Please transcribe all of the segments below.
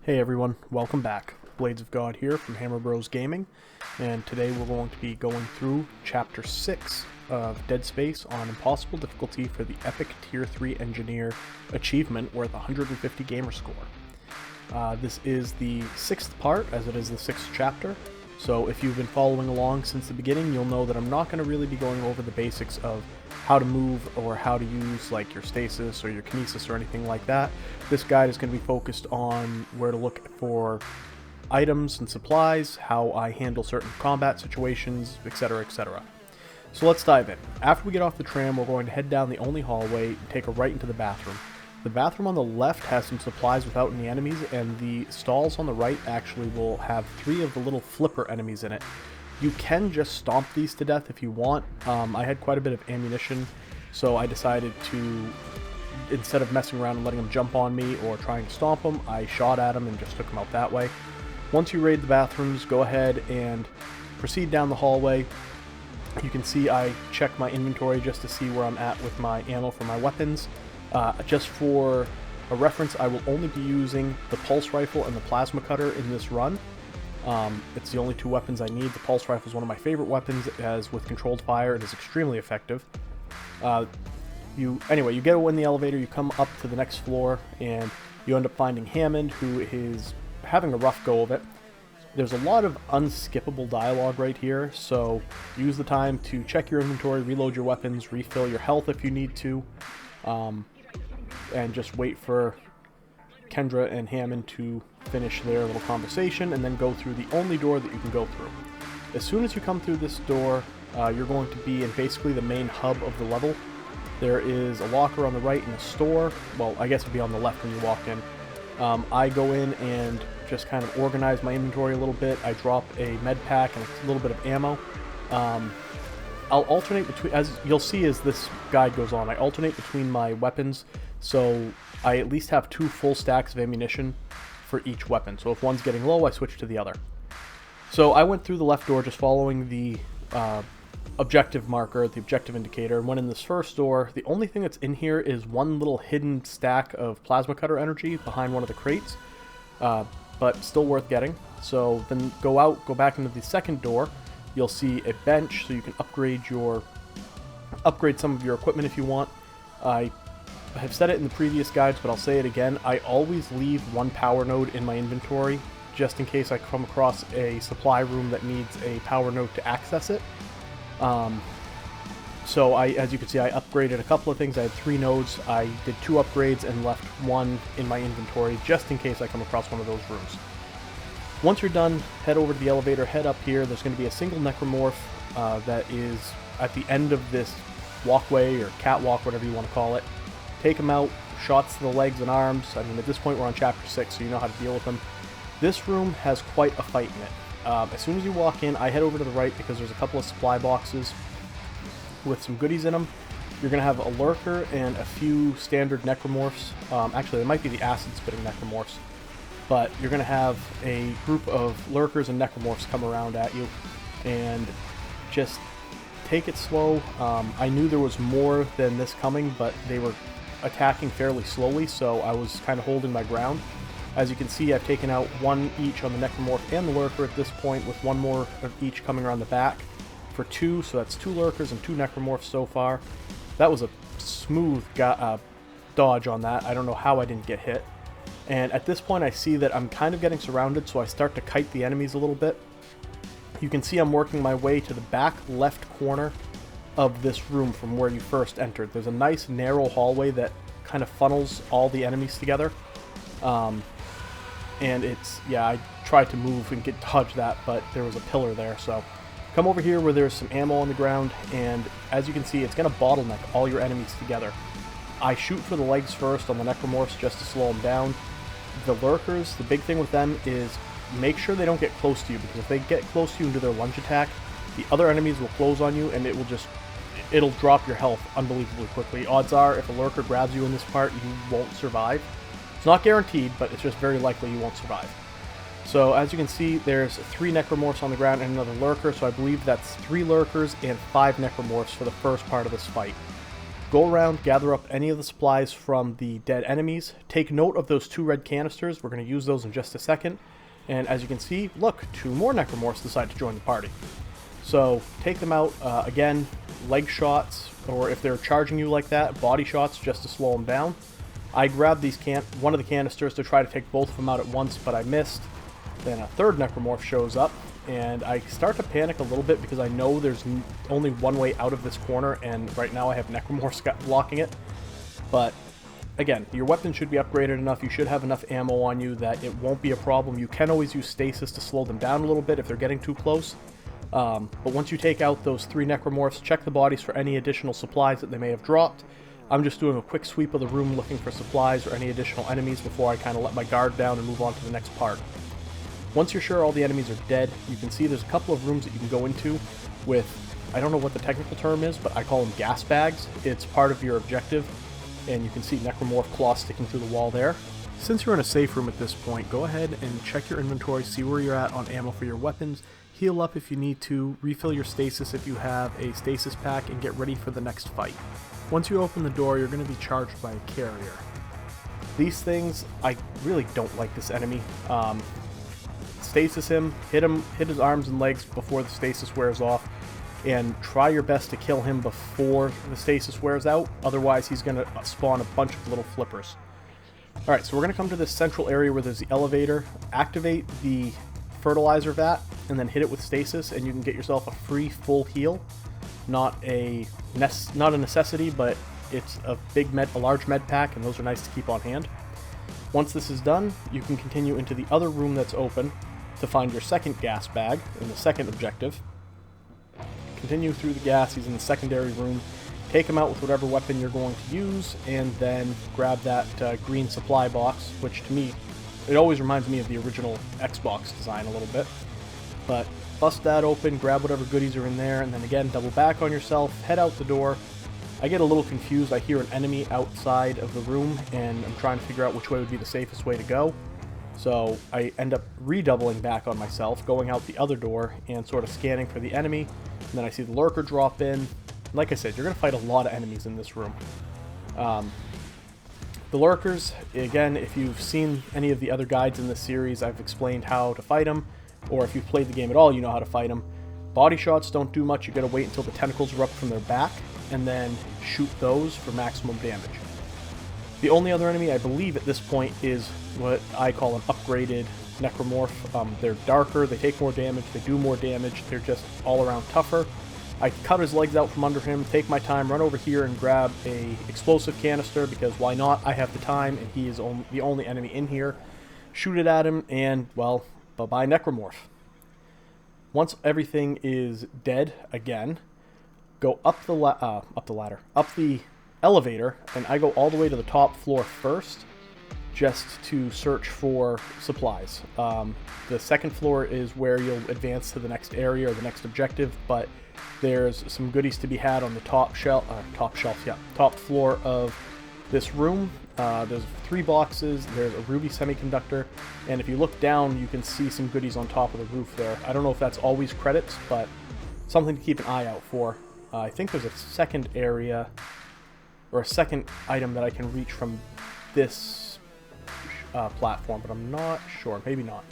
Hey everyone, welcome back. Blades of God here from Hammer Bros Gaming, and today we're going to be going through Chapter 6 of Deadspace on Impossible difficulty for the Epic Tier 3 Engineer achievement worth 150 gamer score. This is the 6th part, as it is the 6th chapter, so if you've been following along since the beginning, you'll know that I'm not going to really be going over the basics of how to move or how to use like your stasis or your kinesis or anything like that. This guide is going to be focused on where to look for items and supplies, how I handle certain combat situations, etc, etc. So let's dive in. After we get off the tram, we're going to head down the only hallway and take a right into the bathroom. The bathroom on the left has some supplies without any enemies, and the stalls on the right actually will have 3 of the little flipper enemies in it. You can just stomp these to death if you want. I had quite a bit of ammunition, so I decided to, instead of messing around and letting them jump on me or trying to stomp them, I shot at them and just took them out that way. Once you raid the bathrooms, go ahead and proceed down the hallway. You can see I check my inventory just to see where I'm at with my ammo for my weapons. Just for a reference, I will only be using the pulse rifle and the plasma cutter in this run. It's the only 2 weapons I need. The pulse rifle is one of my favorite weapons, as with controlled fire it is extremely effective. Anyway, you go in the elevator, you come up to the next floor, and you end up finding Hammond, who is having a rough go of it. There's a lot of unskippable dialogue right here, so use the time to check your inventory, reload your weapons, refill your health if you need to, and just wait for Kendra and Hammond to finish their little conversation, and then go through the only door that you can go through. As soon as you come through this door, you're going to be in basically the main hub of the level. There is a locker on the right and a store. Well, I guess it would be on the left when you walk in. I go in and just kind of organize my inventory a little bit. I drop a med pack and a little bit of ammo. I'll alternate between, as you'll see as this guide goes on, I alternate between my weapons, so I at least have 2 full stacks of ammunition for each weapon. So if one's getting low, I switch to the other. So I went through the left door just following the objective marker, the objective indicator, and went in this first door. The only thing that's in here is one little hidden stack of plasma cutter energy behind one of the crates, but still worth getting. So then go back into the second door. You'll see a bench, so you can upgrade some of your equipment if you want. I have said it in the previous guides, but I'll say it again. I always leave 1 power node in my inventory, just in case I come across a supply room that needs a power node to access it. So as you can see, I upgraded a couple of things. I had 3 nodes. I did 2 upgrades and left 1 in my inventory, just in case I come across one of those rooms. Once you're done, head over to the elevator, head up here. There's going to be a single necromorph that is at the end of this walkway, or catwalk, whatever you want to call it. Take him out, shots to the legs and arms. I mean, at this point we're on Chapter 6, so you know how to deal with them. This room has quite a fight in it. As soon as you walk in, I head over to the right because there's a couple of supply boxes with some goodies in them. You're going to have a lurker and a few standard necromorphs. Actually, they might be the acid-spitting necromorphs. But you're going to have a group of lurkers and necromorphs come around at you, and just take it slow. I knew there was more than this coming, but they were attacking fairly slowly, so I was kind of holding my ground. As you can see, I've taken out 1 each on the necromorph and the lurker at this point, with 1 more of each coming around the back for 2, so that's 2 lurkers and 2 necromorphs so far. That was a smooth dodge on that. I don't know how I didn't get hit. And at this point I see that I'm kind of getting surrounded, so I start to kite the enemies a little bit. You can see I'm working my way to the back left corner of this room from where you first entered. There's a nice narrow hallway that kind of funnels all the enemies together. And it's, yeah, I tried to move and dodge that, but there was a pillar there, so come over here where there's some ammo on the ground, and as you can see, it's going to bottleneck all your enemies together. I shoot for the legs first on the necromorphs just to slow them down. The lurkers, the big thing with them is make sure they don't get close to you, because if they get close to you and do their lunge attack, the other enemies will close on you, and it'll drop your health unbelievably quickly. Odds are, if a lurker grabs you in this part, you won't survive. It's not guaranteed, but it's just very likely you won't survive. So as you can see, there's 3 necromorphs on the ground and another lurker, so I believe that's 3 lurkers and 5 necromorphs for the first part of this fight. Go around, gather up any of the supplies from the dead enemies. Take note of those 2 red canisters. We're going to use those in just a second. And as you can see, look, 2 more necromorphs decide to join the party. So take them out. Again, leg shots, or if they're charging you like that, body shots just to slow them down. I grabbed one of the canisters to try to take both of them out at once, but I missed. Then a 3rd necromorph shows up, and I start to panic a little bit because I know there's only one way out of this corner, and right now I have necromorphs blocking it. But again, your weapon should be upgraded enough. You should have enough ammo on you that it won't be a problem. You can always use stasis to slow them down a little bit if they're getting too close. But once you take out those 3 necromorphs, check the bodies for any additional supplies that they may have dropped. I'm just doing a quick sweep of the room looking for supplies or any additional enemies before I kind of let my guard down and move on to the next part. Once you're sure all the enemies are dead, you can see there's a couple of rooms that you can go into with, I don't know what the technical term is, but I call them gas bags. It's part of your objective, and you can see necromorph claws sticking through the wall there. Since you're in a safe room at this point, go ahead and check your inventory, see where you're at on ammo for your weapons, heal up if you need to, refill your stasis if you have a stasis pack, and get ready for the next fight. Once you open the door, you're going to be charged by a carrier. These things, I really don't like this enemy. Stasis him, hit his arms and legs before the stasis wears off, and try your best to kill him before the stasis wears out, otherwise he's going to spawn a bunch of little flippers. Alright, so we're going to come to this central area where there's the elevator, activate the fertilizer vat, and then hit it with stasis, and you can get yourself a free full heal. Not a necessity, but it's a large med pack, and those are nice to keep on hand. Once this is done, you can continue into the other room that's open to find your second gas bag in the second objective. Continue through the gas, he's in the secondary room. Take him out with whatever weapon you're going to use, and then grab that green supply box, which to me, it always reminds me of the original Xbox design a little bit. But bust that open, grab whatever goodies are in there, and then again, double back on yourself, head out the door. I get a little confused. I hear an enemy outside of the room, and I'm trying to figure out which way would be the safest way to go. So I end up redoubling back on myself, going out the other door, and sort of scanning for the enemy. And then I see the lurker drop in. Like I said, you're going to fight a lot of enemies in this room. The lurkers, again, if you've seen any of the other guides in this series, I've explained how to fight them. Or if you've played the game at all, you know how to fight them. Body shots don't do much. You gotta wait until the tentacles erupt from their back, and then shoot those for maximum damage. The only other enemy, I believe, at this point is what I call an upgraded necromorph. They're darker, they take more damage, they do more damage, they're just all around tougher. I cut his legs out from under him, take my time, run over here and grab a explosive canister, because why not? I have the time, and he is the only enemy in here. Shoot it at him, and, well, bye-bye necromorph. Once everything is dead again, go up the elevator, and I go all the way to the top floor first, just to search for supplies. The second floor is where you'll advance to the next area or the next objective, but there's some goodies to be had on the top floor of this room. There's 3 boxes, there's a ruby semiconductor, and if you look down, you can see some goodies on top of the roof there. I don't know if that's always credits, but something to keep an eye out for. I think there's a second area, or a second item that I can reach from this platform, but I'm not sure. Maybe not.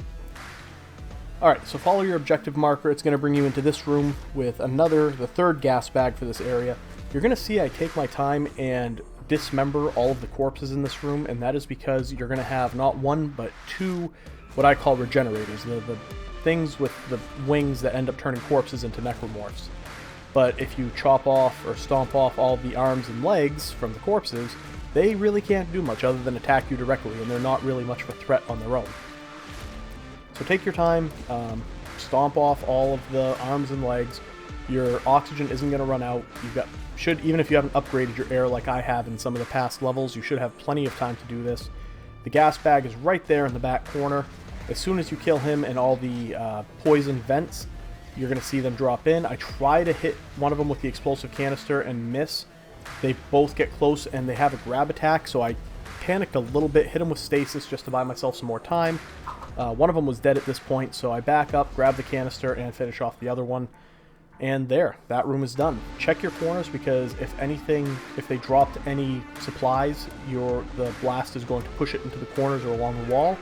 Alright, so follow your objective marker. It's going to bring you into this room with the third gas bag for this area. You're going to see I take my time and dismember all of the corpses in this room, and that is because you're going to have not 1, but 2 what I call regenerators, the things with the wings that end up turning corpses into necromorphs. But if you chop off or stomp off all the arms and legs from the corpses, they really can't do much other than attack you directly, and they're not really much of a threat on their own. So take your time, stomp off all of the arms and legs. Your oxygen isn't going to run out. Even if you haven't upgraded your air like I have in some of the past levels, you should have plenty of time to do this. The gas bag is right there in the back corner. As soon as you kill him and all the poison vents, you're going to see them drop in. I try to hit one of them with the explosive canister and miss. They both get close and they have a grab attack, so I panicked a little bit, hit him with stasis just to buy myself some more time. One of them was dead at this point, so I back up, grab the canister, and finish off the other one. And there, that room is done. Check your corners because if they dropped any supplies, the blast is going to push it into the corners or along the wall.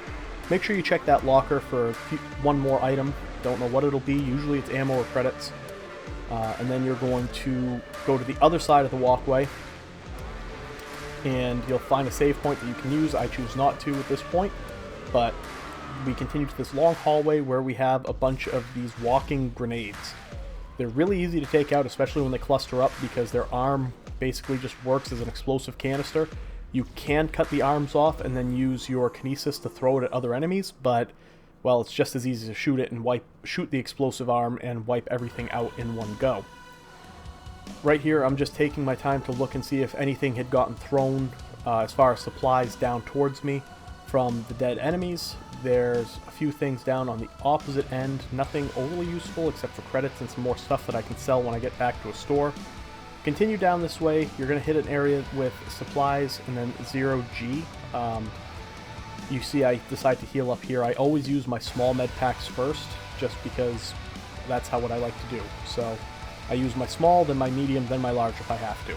Make sure you check that locker for one more item. Don't know what it'll be. Usually it's ammo or credits. And then you're going to go to the other side of the walkway, and you'll find a save point that you can use. I choose not to at this point, but we continue to this long hallway where we have a bunch of these walking grenades. They're really easy to take out, especially when they cluster up, because their arm basically just works as an explosive canister. You can cut the arms off and then use your kinesis to throw it at other enemies, but, well, it's just as easy to shoot it and shoot the explosive arm and wipe everything out in one go. Right here, I'm just taking my time to look and see if anything had gotten thrown as far as supplies down towards me from the dead enemies. There's a few things down on the opposite end, nothing overly useful except for credits and some more stuff that I can sell when I get back to a store. Continue down this way, you're going to hit an area with supplies and then 0G. You see I decide to heal up here. I always use my small med packs first, just because that's what I like to do. So I use my small, then my medium, then my large if I have to.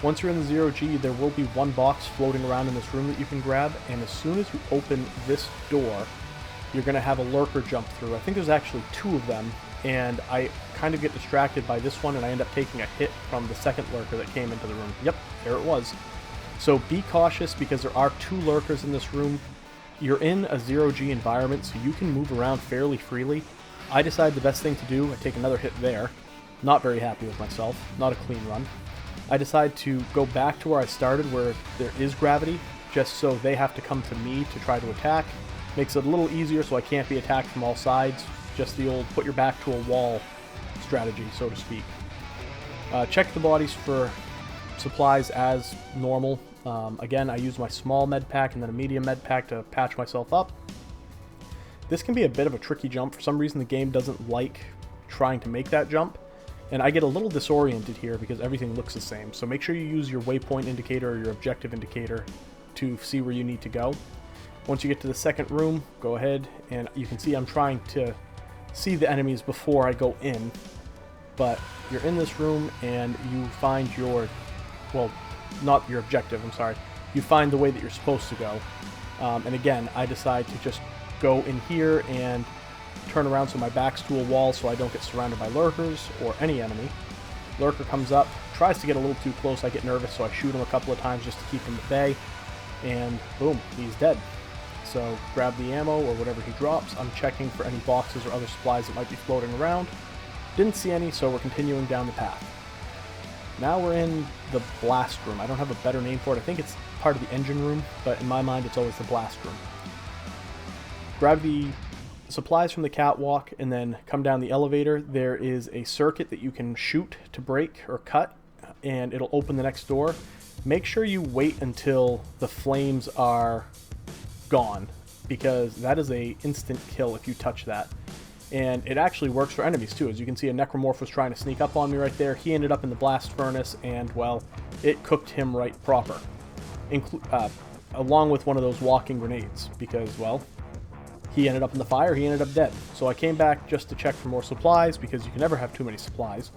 Once you're in the 0G, there will be one box floating around in this room that you can grab, and as soon as you open this door, you're going to have a lurker jump through. I think there's actually 2 of them, and I kind of get distracted by this one, and I end up taking a hit from the second lurker that came into the room. Yep, there it was. So be cautious because there are 2 lurkers in this room. You're in a 0G environment, so you can move around fairly freely. I decide the best thing to do, I take another hit there. Not very happy with myself, not a clean run. I decide to go back to where I started, where there is gravity, just so they have to come to me to try to attack. Makes it a little easier so I can't be attacked from all sides. Just the old put your back to a wall strategy, so to speak. Check the bodies for supplies as normal. Again, I use my small med pack and then a medium med pack to patch myself up. This can be a bit of a tricky jump. For some reason the game doesn't like trying to make that jump. And I get a little disoriented here because everything looks the same. So make sure you use your waypoint indicator or your objective indicator to see where you need to go. Once you get to the second room, go ahead, and you can see I'm trying to see the enemies before I go in. But you're in this room and you find your, well, not your objective, I'm sorry. You find the way that you're supposed to go. And again, I decide to just go in here and turn around so my back's to a wall so I don't get surrounded by lurkers or any enemy. Lurker comes up, tries to get a little too close. I get nervous, so I shoot him a couple of times just to keep him at bay. And boom, he's dead. So grab the ammo or whatever he drops. I'm checking for any boxes or other supplies that might be floating around. Didn't see any, so we're continuing down the path. Now we're in the blast room. I don't have a better name for it. I think it's part of the engine room, but in my mind it's always the blast room. Grab the supplies from the catwalk and then come down the elevator. There is a circuit that you can shoot to break or cut, and it'll open the next door. Make sure you wait until the flames are gone, because that is a instant kill if you touch that. And it actually works for enemies too. As you can see, a necromorph was trying to sneak up on me right there. He ended up in the blast furnace, and well, it cooked him right proper. Along with one of those walking grenades, because, well, he ended up in the fire, he ended up dead. So I came back just to check for more supplies, because you can never have too many supplies.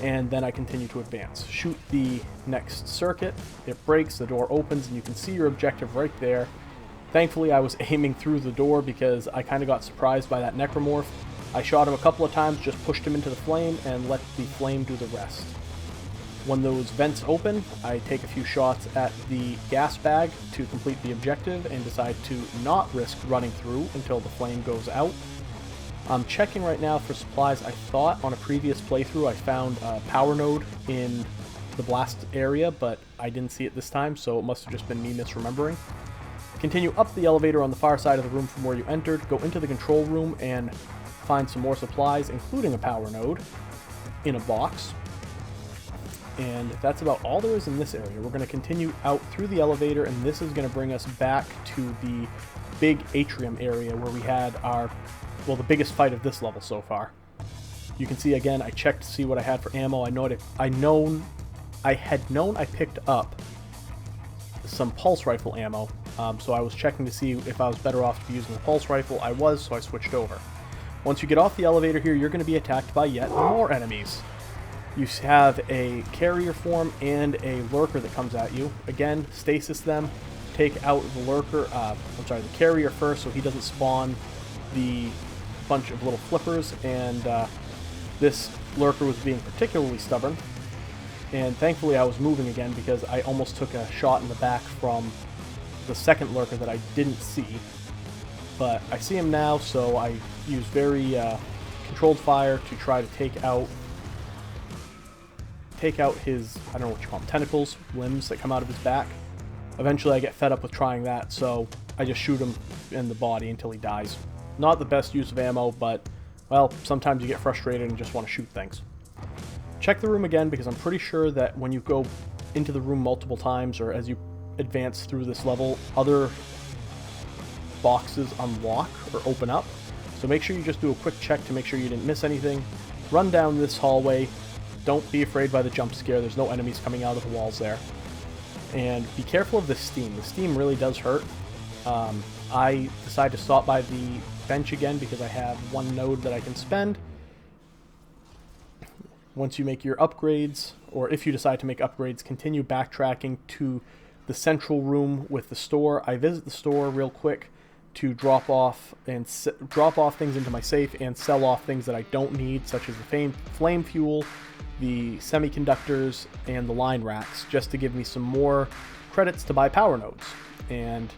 And then I continue to advance. Shoot the next circuit, it breaks, the door opens, and you can see your objective right there. Thankfully, I was aiming through the door because I kind of got surprised by that necromorph. I shot him a couple of times, just pushed him into the flame, and let the flame do the rest. When those vents open, I take a few shots at the gas bag to complete the objective and decide to not risk running through until the flame goes out. I'm checking right now for supplies. I thought on a previous playthrough I found a power node in the blast area, but I didn't see it this time, so it must have just been me misremembering. Continue up the elevator on the far side of the room from where you entered, go into the control room and find some more supplies, including a power node in a box. And that's about all there is in this area. We're going to continue out through the elevator, and this is going to bring us back to the big atrium area where we had our, well, the biggest fight of this level so far. You can see again, I checked to see what I had for ammo. I had known I picked up some pulse rifle ammo, so I was checking to see if I was better off to be using the pulse rifle. I was, so I switched over. Once you get off the elevator here, you're going to be attacked by yet more enemies. You have a carrier form and a lurker that comes at you. Again, stasis them. Take out the lurker, the carrier first so he doesn't spawn the bunch of little flippers, and this lurker was being particularly stubborn. And thankfully I was moving again because I almost took a shot in the back from the second lurker that I didn't see. But I see him now, so I use very controlled fire to try to take out his, I don't know what you call them, tentacles, limbs that come out of his back. Eventually I get fed up with trying that, so I just shoot him in the body until he dies. Not the best use of ammo, but, well, sometimes you get frustrated and just want to shoot things. Check the room again, because I'm pretty sure that when you go into the room multiple times, or as you advance through this level, other boxes unlock or open up. So make sure you just do a quick check to make sure you didn't miss anything. Run down this hallway. Don't be afraid by the jump scare. There's no enemies coming out of the walls there. And be careful of the steam. The steam really does hurt. I decided to stop by the bench again because I have one node that I can spend. Once you make your upgrades, or if you decide to make upgrades, continue backtracking to the central room with the store. I visit the store real quick to drop off things into my safe and sell off things that I don't need, such as the flame fuel, the semiconductors, and the line racks, just to give me some more credits to buy power nodes. And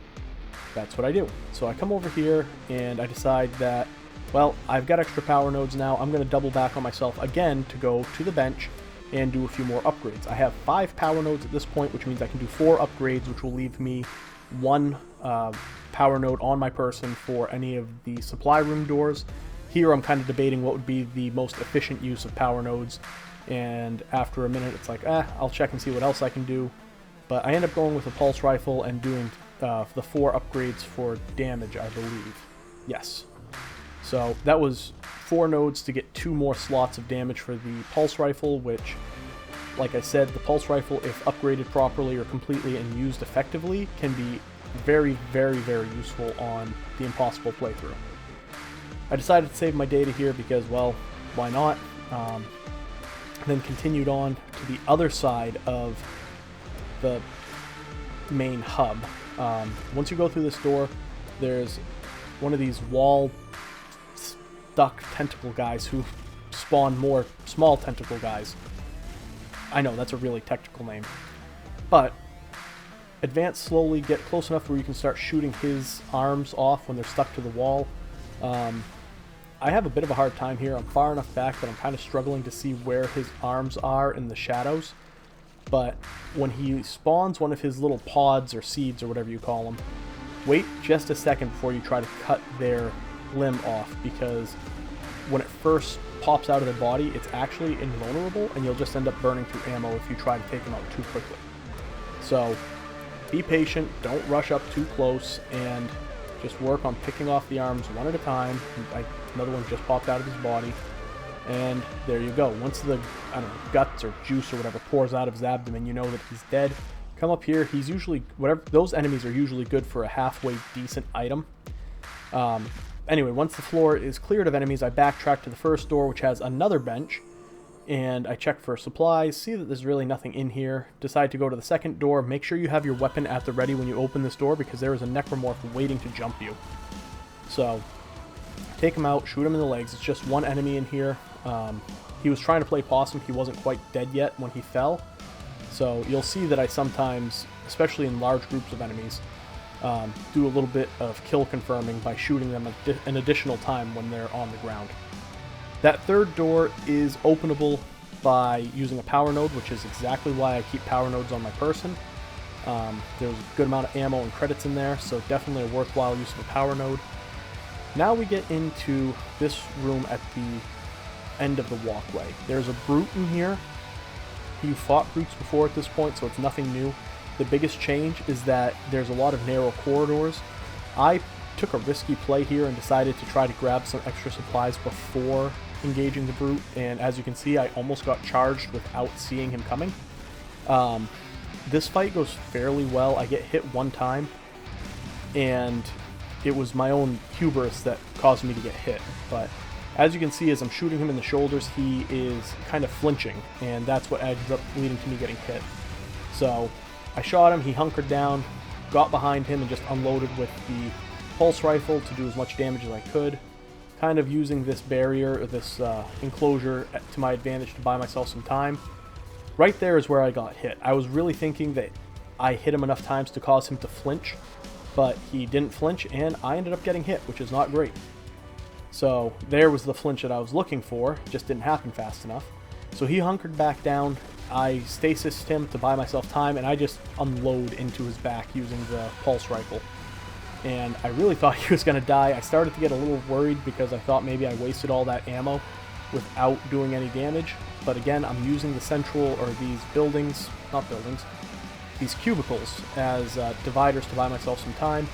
that's what I do. So I come over here and I decide that, well, I've got extra power nodes now. I'm going to double back on myself again to go to the bench and do a few more upgrades. I have 5 power nodes at this point, which means I can do 4 upgrades, which will leave me 1 power node on my person for any of the supply room doors. Here I'm kind of debating what would be the most efficient use of power nodes, and after a minute it's like, I'll check and see what else I can do. But I end up going with a pulse rifle and doing the 4 upgrades for damage, I believe. Yes. So that was 4 nodes to get 2 more slots of damage for the pulse rifle, which, like I said, the pulse rifle, if upgraded properly or completely and used effectively, can be very, very, very useful on the impossible playthrough. I decided to save my data here because, well, why not? Then continued on to the other side of the main hub. Once you go through this door, there's one of these wall stuck tentacle guys who spawn more small tentacle guys. I know, that's a really technical name. But advance slowly, get close enough where you can start shooting his arms off when they're stuck to the wall. I have a bit of a hard time here. I'm far enough back that I'm kind of struggling to see where his arms are in the shadows. But when he spawns one of his little pods or seeds or whatever you call them, wait just a second before you try to cut their limb off, because when it first pops out of their body, it's actually invulnerable, and you'll just end up burning through ammo if you try to take them out too quickly. So be patient, don't rush up too close, and just work on picking off the arms one at a time. Another one just popped out of his body, and there you go. Once the, I don't know, guts or juice or whatever pours out of his abdomen, you know that he's dead. Come up here. He's usually, whatever, those enemies are usually good for a halfway decent item. Anyway, once the floor is cleared of enemies, I backtrack to the first door, which has another bench, and I check for supplies, see that there's really nothing in here, decide to go to the second door. Make sure you have your weapon at the ready when you open this door, because there is a necromorph waiting to jump you. So take him out, shoot him in the legs. It's just one enemy in here. He was trying to play possum. He wasn't quite dead yet when he fell. So you'll see that I sometimes, especially in large groups of enemies, do a little bit of kill confirming by shooting them an additional time when they're on the ground. That third door is openable by using a power node, which is exactly why I keep power nodes on my person. There's a good amount of ammo and credits in there, so definitely a worthwhile use of a power node. Now we get into this room at the end of the walkway. There's a brute in here. You fought brutes before at this point, so it's nothing new. The biggest change is that there's a lot of narrow corridors. I took a risky play here and decided to try to grab some extra supplies before engaging the brute, and as you can see, I almost got charged without seeing him coming. This fight goes fairly well. I get hit one time, and it was my own hubris that caused me to get hit, but As you can see, as I'm shooting him in the shoulders, he is kind of flinching, and that's what ends up leading to me getting hit. So I shot him, he hunkered down, got behind him, and just unloaded with the pulse rifle to do as much damage as I could, kind of using this barrier, or this enclosure to my advantage to buy myself some time. Right there is where I got hit. I was really thinking that I hit him enough times to cause him to flinch, but he didn't flinch, and I ended up getting hit, which is not great. So there was the flinch that I was looking for, just didn't happen fast enough. So he hunkered back down, I stasised him to buy myself time, and I just unload into his back using the pulse rifle. And I really thought he was going to die. I started to get a little worried because I thought maybe I wasted all that ammo without doing any damage. But again, I'm using the central, or these buildings, not buildings, these cubicles as dividers to buy myself some time.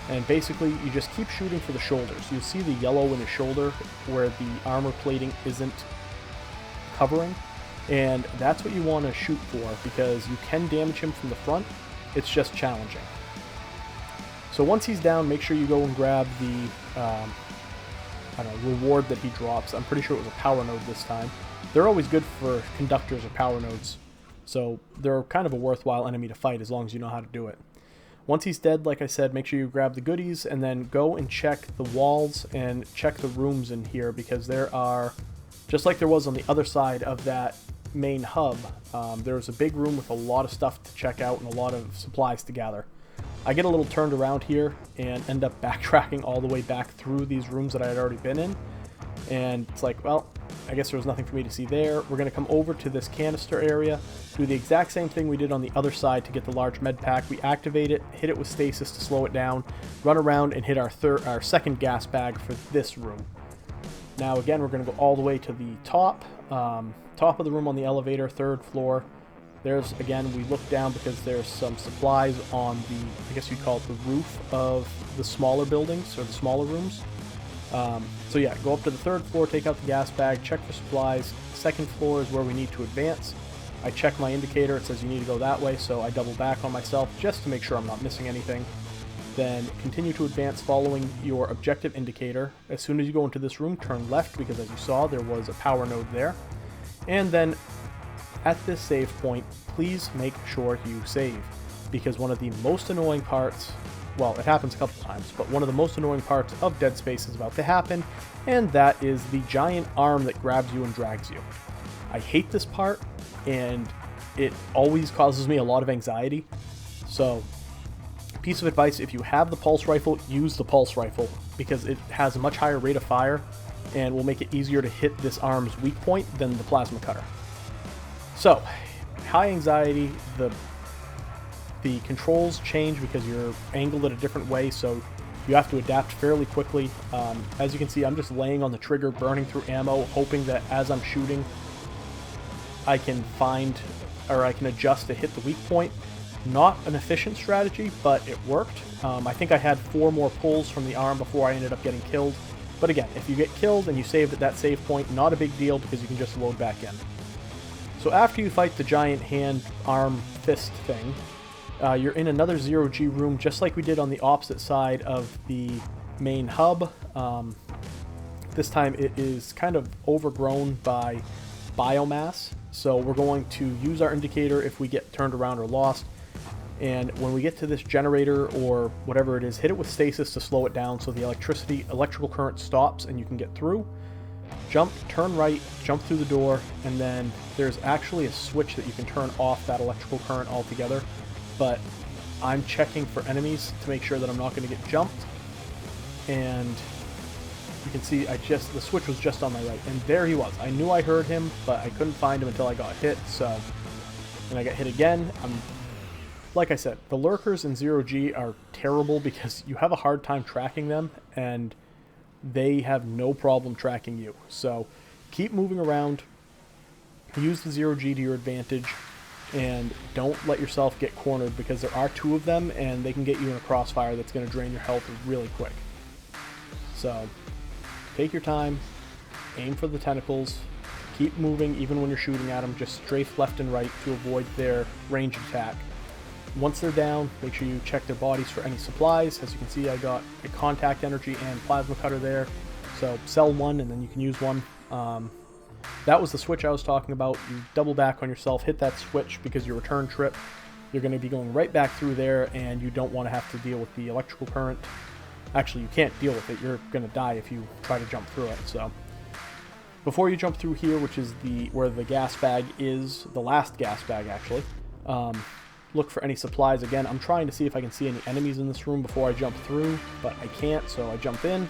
And basically, you just keep shooting for the shoulders. You see the yellow in his shoulder where the armor plating isn't covering. And that's what you want to shoot for, because you can damage him from the front. It's just challenging. So once he's down, make sure you go and grab the I don't know, reward that he drops. I'm pretty sure it was a power node this time. They're always good for conductors or power nodes, so they're kind of a worthwhile enemy to fight as long as you know how to do it. Once he's dead, like I said, make sure you grab the goodies and then go and check the walls and check the rooms in here, because there are, just like there was on the other side of that main hub, there's a big room with a lot of stuff to check out and a lot of supplies to gather. I get a little turned around here and end up backtracking all the way back through these rooms that I had already been in, and it's like, well, I guess there was nothing for me to see there. We're going to come over to this canister area, do the exact same thing we did on the other side to get the large med pack. We activate it, hit it with stasis to slow it down, run around and hit our second gas bag for this room. Now again, we're going to go all the way to the top of the room on the elevator, 3rd floor. There's, again, we look down because there's some supplies on the, I guess you'd call it the roof of the smaller buildings, or the smaller rooms. So yeah, go up to the 3rd floor, take out the gas bag, check for supplies. 2nd floor is where we need to advance. I check my indicator, it says you need to go that way, so I double back on myself just to make sure I'm not missing anything. Then continue to advance following your objective indicator. As soon as you go into this room, turn left, because as you saw, there was a power node there. And then at this save point, please make sure you save, because one of the most annoying parts, well, it happens a couple times, but one of the most annoying parts of Deadspace is about to happen, and that is the giant arm that grabs you and drags you. I hate this part, and it always causes me a lot of anxiety. So, piece of advice, if you have the pulse rifle, use the pulse rifle, because it has a much higher rate of fire and will make it easier to hit this arm's weak point than the plasma cutter. So, high anxiety, the controls change because you're angled in a different way, so you have to adapt fairly quickly. As you can see, I'm just laying on the trigger, burning through ammo, hoping that as I'm shooting, I can find, or I can adjust to hit the weak point. Not an efficient strategy, but it worked. I think I had 4 more pulls from the arm before I ended up getting killed. But again, if you get killed and you saved at that save point, not a big deal, because you can just load back in. So after you fight the giant hand, arm, fist thing, you're in another 0G room, just like we did on the opposite side of the main hub. This time it is kind of overgrown by biomass, so we're going to use our indicator if we get turned around or lost. And when we get to this generator or whatever it is, hit it with stasis to slow it down so the electrical current stops and you can get through. Jump, turn right, jump through the door, and then there's actually a switch that you can turn off that electrical current altogether. But I'm checking for enemies to make sure that I'm not going to get jumped. And you can see the switch was just on my right, and there he was. I knew I heard him, but I couldn't find him until I got hit. So, and I got hit again. Like I said, the lurkers in 0G are terrible because you have a hard time tracking them, and they have no problem tracking you. So keep moving around, use the 0G to your advantage, and don't let yourself get cornered, because there are 2 of them and they can get you in a crossfire that's going to drain your health really quick. So take your time, aim for the tentacles, keep moving even when you're shooting at them, just strafe left and right to avoid their ranged attack. Once they're down, make sure you check their bodies for any supplies. As you can see, I got a contact energy and plasma cutter there, So sell one and then you can use one. That was the switch I was talking about. You double back on yourself, hit that switch, because your return trip, you're going to be going right back through there, and you don't want to have to deal with the electrical current. Actually, you can't deal with it. You're going to die if you try to jump through it. So before you jump through here, which is where the gas bag is, the last gas bag actually, look for any supplies. Again, I'm trying to see if I can see any enemies in this room before I jump through, but I can't, so I jump in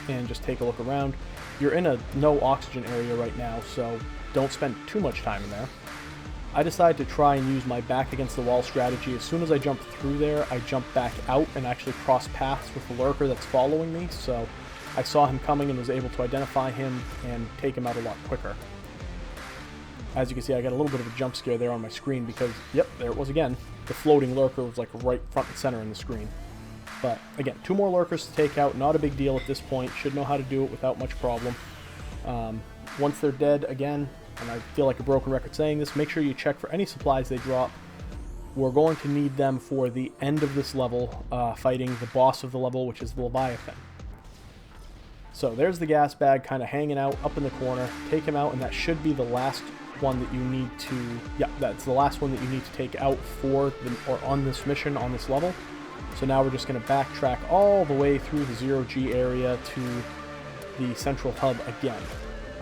and just take a look around. You're in a no oxygen area right now, so don't spend too much time in there. I decide to try and use my back against the wall strategy. As soon as I jump through there, I jump back out and actually cross paths with the lurker that's following me, so I saw him coming and was able to identify him and take him out a lot quicker. As you can see, I got a little bit of a jump scare there on my screen because, yep, there it was again. The floating lurker was like right front and center in the screen. But again, 2 more lurkers to take out, not a big deal at this point. Should know how to do it without much problem. Once they're dead, again, and I feel like a broken record saying this, make sure you check for any supplies they drop. We're going to need them for the end of this level, fighting the boss of the level, which is the Leviathan. So there's the gas bag kind of hanging out up in the corner. Take him out, and that should be the last one that you need to... Yeah, that's the last one that you need to take out on this mission, on this level. So now we're just going to backtrack all the way through the 0G area to the central hub again.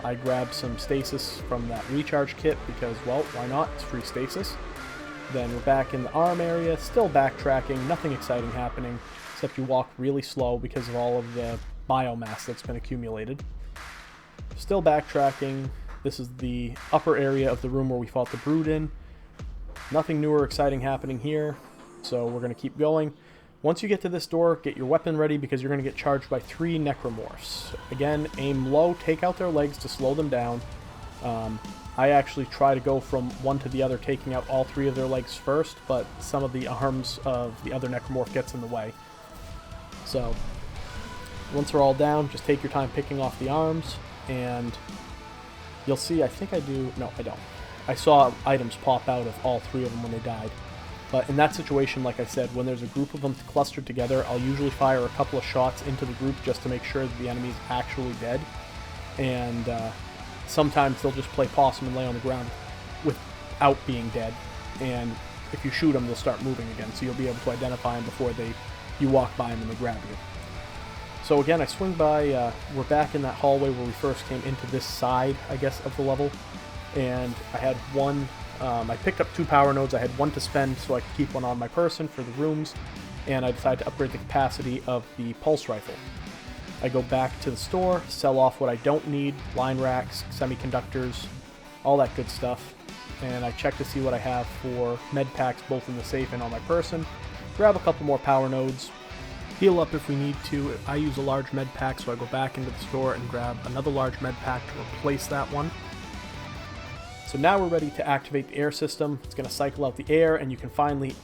I grabbed some stasis from that recharge kit because, well, why not? It's free stasis. Then we're back in the arm area, still backtracking, nothing exciting happening, except you walk really slow because of all of the biomass that's been accumulated. Still backtracking. This is the upper area of the room where we fought the Brood in. Nothing new or exciting happening here, so we're going to keep going. Once you get to this door, get your weapon ready because you're going to get charged by 3 necromorphs. Again, aim low, take out their legs to slow them down. I actually try to go from one to the other, taking out all 3 of their legs first, but some of the arms of the other necromorph gets in the way. So, once they're all down, just take your time picking off the arms, and you'll see, I think I do, no, I don't. I saw items pop out of all 3 of them when they died. But in that situation, like I said, when there's a group of them clustered together, I'll usually fire a couple of shots into the group just to make sure that the enemy's actually dead. And sometimes they'll just play possum and lay on the ground without being dead. And if you shoot them, they'll start moving again, so you'll be able to identify them before you walk by them and they grab you. So again, I swing by, we're back in that hallway where we first came into this side, I guess, of the level. And I had one... I picked up 2 power nodes. I had 1 to spend so I could keep 1 on my person for the rooms, and I decided to upgrade the capacity of the pulse rifle. I go back to the store, sell off what I don't need, line racks, semiconductors, all that good stuff, and I check to see what I have for med packs both in the safe and on my person, grab a couple more power nodes, heal up if we need to. I use a large med pack, so I go back into the store and grab another large med pack to replace that one. So now we're ready to activate the air system. It's going to cycle out the air, and you can finally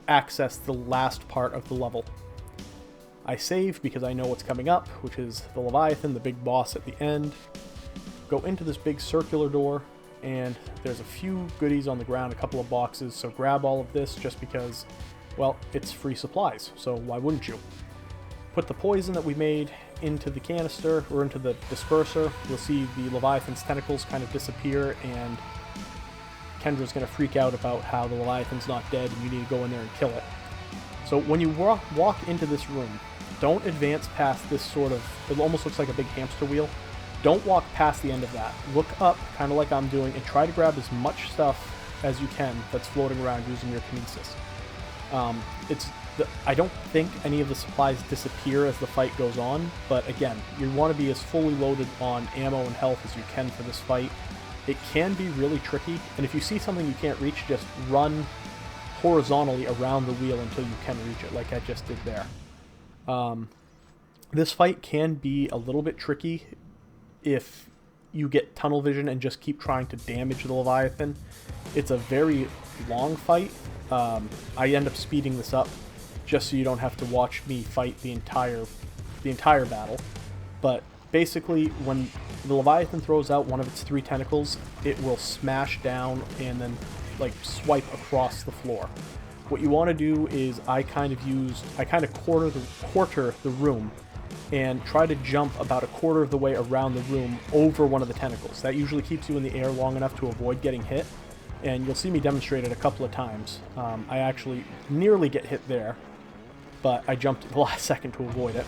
access the last part of the level. I save because I know what's coming up, which is the Leviathan, the big boss at the end. Go into this big circular door, and there's a few goodies on the ground, a couple of boxes, so grab all of this just because, well, it's free supplies, so why wouldn't you? Put the poison that we made into the canister, or into the disperser. You'll see the Leviathan's tentacles kind of disappear, and Kendra's going to freak out about how the Leviathan's not dead and you need to go in there and kill it. So when you walk into this room, don't advance past this sort of, it almost looks like a big hamster wheel. Don't walk past the end of that. Look up, kind of like I'm doing, and try to grab as much stuff as you can that's floating around using your kinesis. I don't think any of the supplies disappear as the fight goes on, but again, you want to be as fully loaded on ammo and health as you can for this fight. It can be really tricky, and if you see something you can't reach, just run horizontally around the wheel until you can reach it, like I just did there. This fight can be a little bit tricky if you get tunnel vision and just keep trying to damage the Leviathan. It's a very long fight. I end up speeding this up just so you don't have to watch me fight the entire battle. But basically, when the Leviathan throws out one of its 3 tentacles, it will smash down and then like swipe across the floor. What you want to do is I kind of quarter the room and try to jump about a quarter of the way around the room over one of the tentacles. That usually keeps you in the air long enough to avoid getting hit, and you'll see me demonstrate it a couple of times. I actually nearly get hit there, but I jumped at the last second to avoid it.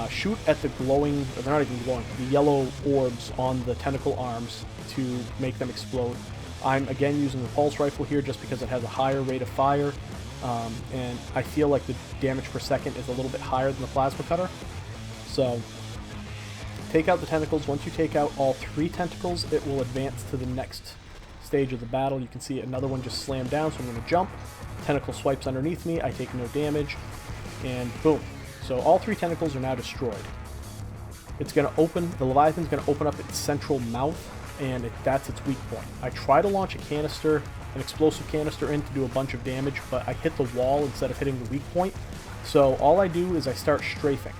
Shoot at the glowing, or they're not even glowing, the yellow orbs on the tentacle arms to make them explode. I'm again using the pulse rifle here just because it has a higher rate of fire, and I feel like the damage per second is a little bit higher than the plasma cutter. So take out the tentacles. Once you take out all 3 tentacles, it will advance to the next stage of the battle. You can see another one just slammed down, so I'm going to jump. Tentacle swipes underneath me, I take no damage, and boom. So all 3 tentacles are now destroyed. It's going to open, the Leviathan's going to open up its central mouth, and that's its weak point. I try to launch a canister, an explosive canister in to do a bunch of damage, but I hit the wall instead of hitting the weak point. So all I do is I start strafing.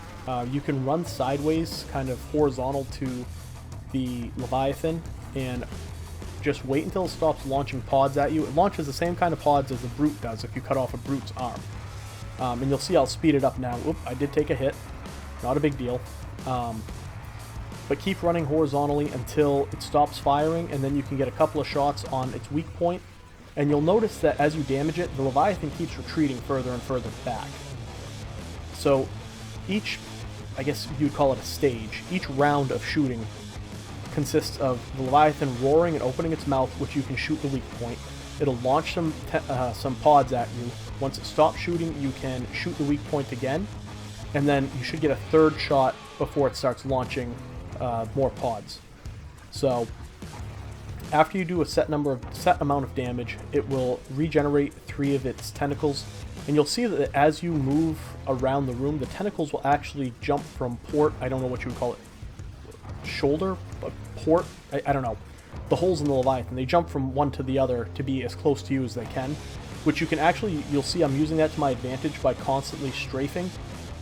You can run sideways, kind of horizontal to the Leviathan, and just wait until it stops launching pods at you. It launches the same kind of pods as the Brute does if you cut off a Brute's arm. And you'll see I'll speed it up now. Oop, I did take a hit. Not a big deal. But keep running horizontally until it stops firing, and then you can get a couple of shots on its weak point. And you'll notice that as you damage it, the Leviathan keeps retreating further and further back. So each, I guess you'd call it a stage, each round of shooting consists of the Leviathan roaring and opening its mouth, which you can shoot the weak point. It'll launch some pods at you. Once it stops shooting, you can shoot the weak point again, and then you should get a 3rd shot before it starts launching more pods. So after you do a set amount of damage, it will regenerate 3 of its tentacles, and you'll see that as you move around the room, the tentacles will actually jump from port, I don't know what you would call it, shoulder, port, I don't know, the holes in the Leviathan. They jump from one to the other to be as close to you as they can, which you can actually, you'll see I'm using that to my advantage by constantly strafing,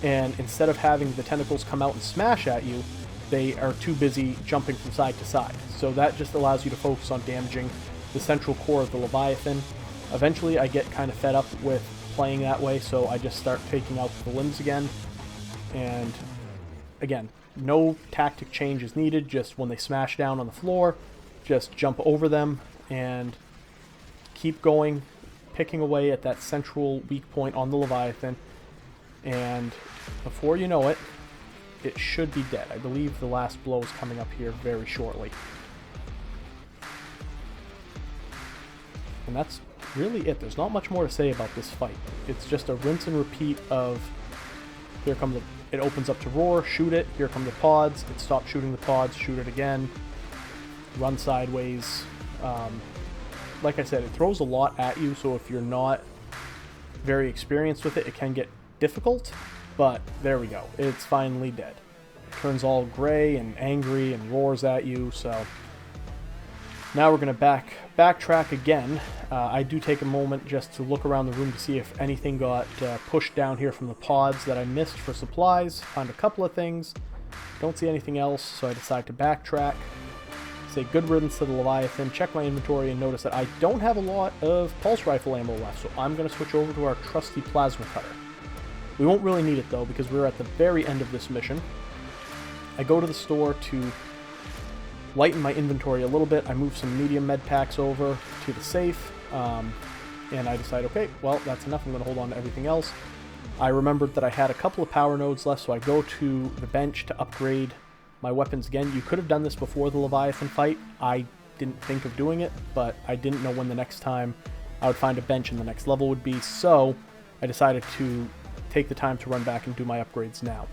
and instead of having the tentacles come out and smash at you, they are too busy jumping from side to side. So that just allows you to focus on damaging the central core of the Leviathan. Eventually I get kind of fed up with playing that way, so I just start taking out the limbs again, and again, no tactic change is needed. Just when they smash down on the floor, just jump over them and keep going, picking away at that central weak point on the Leviathan, and before you know it, it should be dead. I believe the last blow is coming up here very shortly. And that's really it. There's not much more to say about this fight. It's just a rinse and repeat of, here come the, it opens up to roar, shoot it, here come the pods, it stops shooting the pods, shoot it again, run sideways. Like I said, it throws a lot at you, so if you're not very experienced with it, it can get difficult, but there we go. It's finally dead. It turns all gray and angry and roars at you, so now we're going to backtrack again. I do take a moment just to look around the room to see if anything got pushed down here from the pods that I missed for supplies. Found a couple of things. Don't see anything else, so I decide to backtrack. Say good riddance to the Leviathan, check my inventory, and notice that I don't have a lot of pulse rifle ammo left, so I'm going to switch over to our trusty plasma cutter. We won't really need it though, because we're at the very end of this mission. I go to the store to lighten my inventory a little bit. I move some medium med packs over to the safe, and I decide, okay, well, that's enough. I'm going to hold on to everything else. I remembered that I had a couple of power nodes left, so I go to the bench to upgrade my weapons again. You could have done this before the Leviathan fight. I didn't think of doing it, but I didn't know when the next time I would find a bench in the next level would be, so I decided to take the time to run back and do my upgrades now.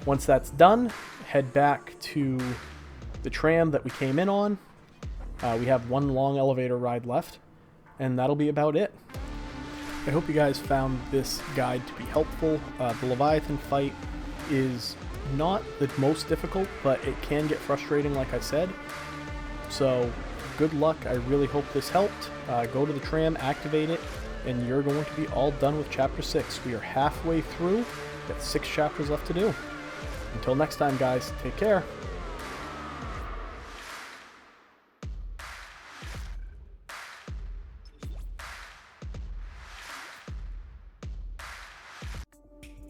Once that's done, head back to the tram that we came in on. We have one long elevator ride left, and that'll be about it. I hope you guys found this guide to be helpful. The Leviathan fight is not the most difficult, but it can get frustrating, like I said. So good luck. I really hope this helped. Go to the tram, activate it, and you're going to be all done with Chapter 6. We are halfway through. Got 6 chapters left to do. Until next time, guys, take care.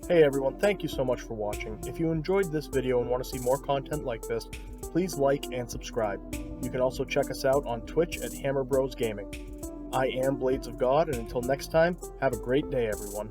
Hey everyone, thank you so much for watching. If you enjoyed this video and want to see more content like this, please like and subscribe. You can also check us out on Twitch at Hammer Bros Gaming. I am Blades of God, and until next time, have a great day everyone.